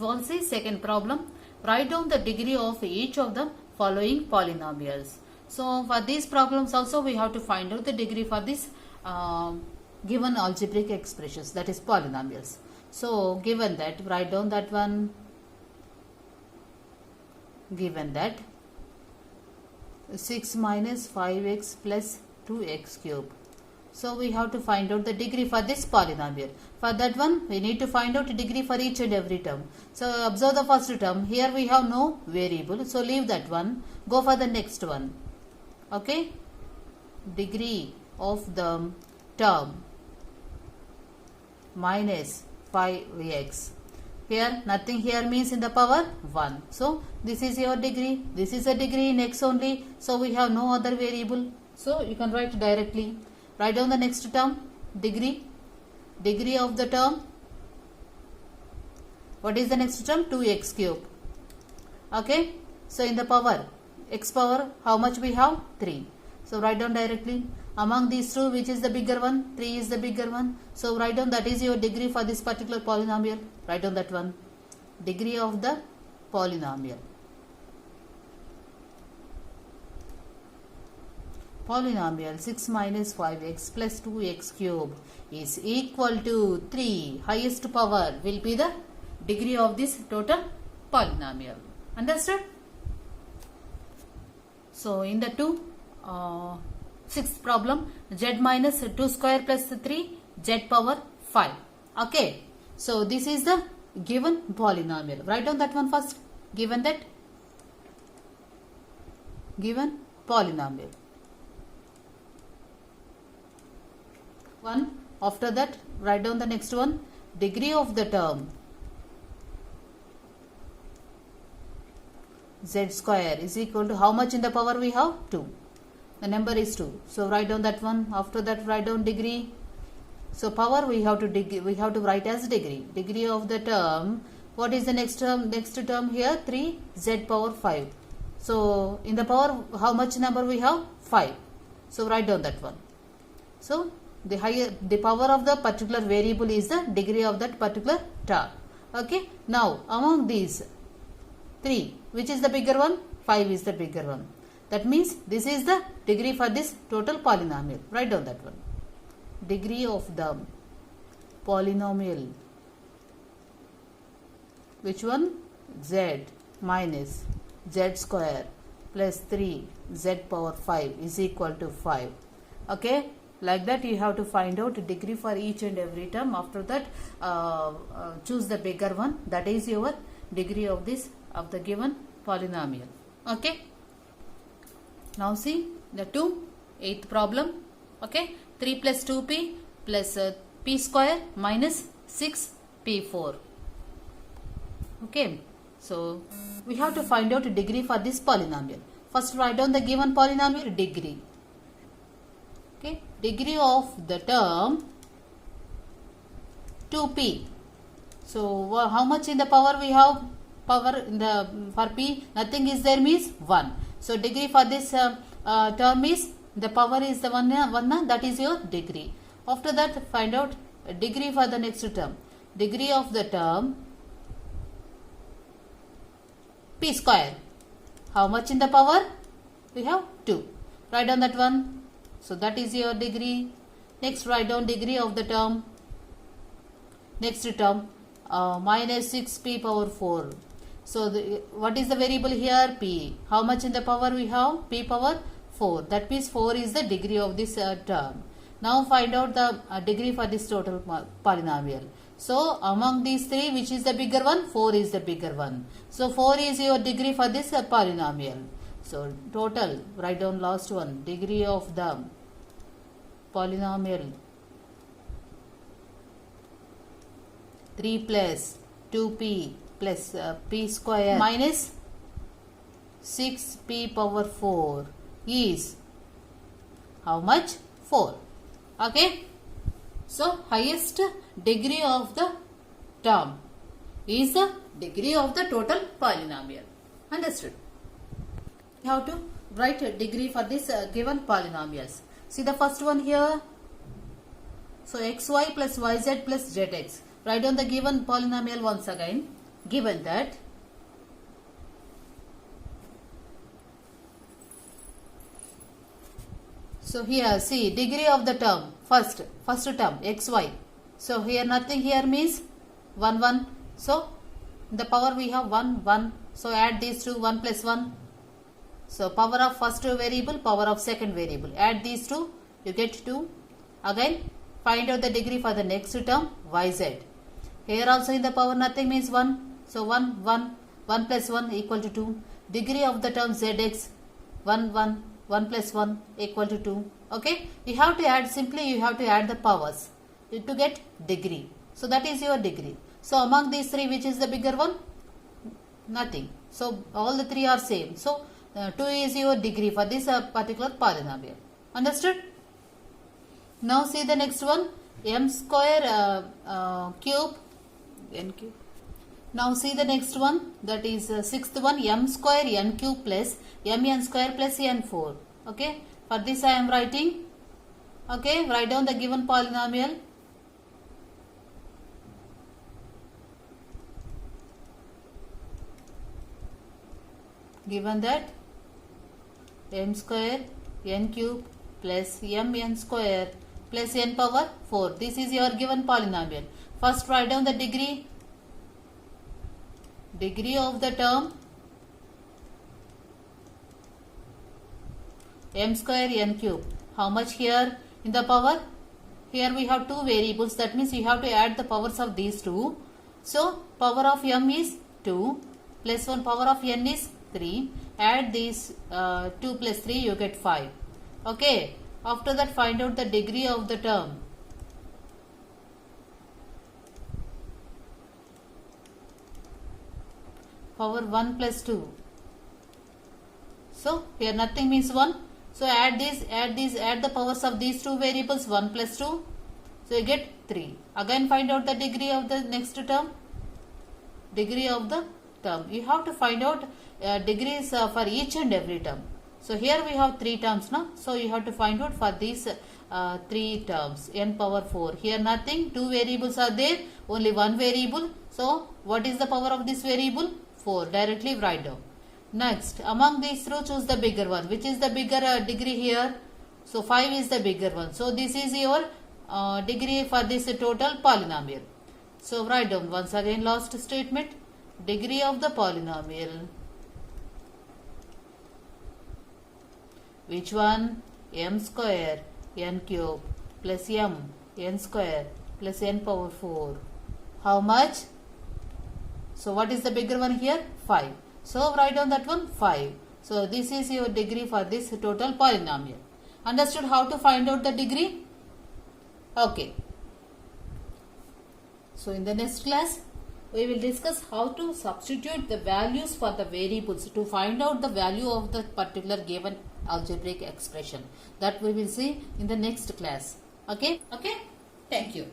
It was the second problem. Write down the degree of each of the following polynomials. So for these problems also we have to find out the degree for this given algebraic expressions, that is polynomials. So given that, write down that one. Given that 6 minus 5x plus 2x cube. So we have to find out the degree for this polynomial. For that one we need to find out the degree for each and every term. So observe the first term. Here we have no variable, so leave that one. Go for the next one. Okay, degree of the term minus 5x. Here nothing here means in the power 1. So this is your degree. This is a degree in x only. So we have no other variable. So you can write directly. Write down the next term. Degree. Degree of the term. What is the next term? 2x cube. Okay. So in the power, x power, how much we have? 3. So write down directly. Among these two, which is the bigger one? 3 is the bigger one. So write down that is your degree for this particular polynomial. Write down that one. Degree of the polynomial. Polynomial 6 minus 5x plus 2x cube is equal to 3. Highest power will be the degree of this total polynomial. Understood? So in the sixth problem, z minus 2 square plus 3 z power 5. Okay. So this is the given polynomial. Write down that one first. Given that, given polynomial. One. After that, write down the next one. Degree of the term z square is equal to how much in the power we have? 2. The number is 2. So write down that one. After that, write down degree. So power we have to write as degree. Degree of the term. What is the next term? Next term here 3 z power 5. So in the power how much number we have? 5. So write down that one. So the power of the particular variable is the degree of that particular term. Okay. Now among these 3, which is the bigger one? 5 is the bigger one. That means this is the degree for this total polynomial. Write down that one. Degree of the polynomial. Which one? Z minus z square plus 3 z power 5 is equal to 5. Okay. Like that you have to find out degree for each and every term. After that choose the bigger one. That is your degree of the given polynomial. Okay. Now see the 8th problem. Okay. 3 plus 2p plus p square minus 6p4. Okay. So we have to find out a degree for this polynomial. First write down the given polynomial degree. Okay. Degree of the term 2p. So how much in the power we have? Power in the for p nothing is there means 1. So degree for this term is the power is the one that is your degree. After that find out degree for the next term. Degree of the term p square. How much in the power? We have 2. Write down that one. So that is your degree. Next write down degree of the term. Next term minus 6p power 4. So what is the variable here? P. How much in the power we have? P power 4. That means 4 is the degree of this term. Now find out the degree for this total polynomial. So among these 3, which is the bigger one? 4 is the bigger one. So 4 is your degree for this polynomial. So total, write down last one. Degree of the polynomial 3 plus 2p plus p square minus 6p power 4 is how much? 4. Okay. So highest degree of the term is the degree of the total polynomial. Understood? You have to write a degree for this given polynomials. See the first one here. So xy plus yz plus zx. Write down the given polynomial once again. given that so here see degree of the term first term xy. So here nothing here means 1 1. So in the power we have 1 1. So add these two, 1 plus 1. So power of first variable, power of second variable. Add these two, you get 2. Again find out the degree for the next term yz. Here also in the power nothing means 1. So 1 1 1 plus 1 equal to 2. Degree of the term zx 1 1 1 plus 1 equal to 2. Okay, you have to add, simply you have to add the powers to get degree. So that is your degree. So among these three, which is the bigger one? Nothing. So all the three are same. So 2 is your degree for this particular polynomial. Understood? Now see the next one, m square cube n cube. Now see the next one, that is sixth one, m square n cube plus mn square plus n4. Okay, for this I am writing. Okay, write down the given polynomial. Given that m square n cube plus mn square plus n power 4. This is your given polynomial. First write down the degree. Degree of the term m square n cube. How much here in the power? Here we have two variables. That means you have to add the powers of these two. So power of m is 2 plus 1 power of n is 3. Add these 2 plus 3, you get 5. Okay. After that find out the degree of the term. Power 1 plus 2. So here nothing means 1. So add the powers of these two variables, 1 plus 2. So you get 3. Again find out the degree of the next term. Degree of the term. You have to find out degrees for each and every term. So here we have 3 terms now. So you have to find out for these 3 terms, n power 4. Here nothing, 2 variables are there, only 1 variable. So what is the power of this variable? 4. Directly write down. Next, among these two, choose the bigger one. Which is the bigger degree here? So 5 is the bigger one. So this is your degree for this total polynomial. So write down once again last statement. Degree of the polynomial. Which one? M square n cube plus n square plus n power 4. How much? So what is the bigger one here? 5. So write down that one 5. So this is your degree for this total polynomial. Understood how to find out the degree? Okay. So in the next class, we will discuss how to substitute the values for the variables to find out the value of the particular given algebraic expression. That we will see in the next class. Okay? Okay? Thank you.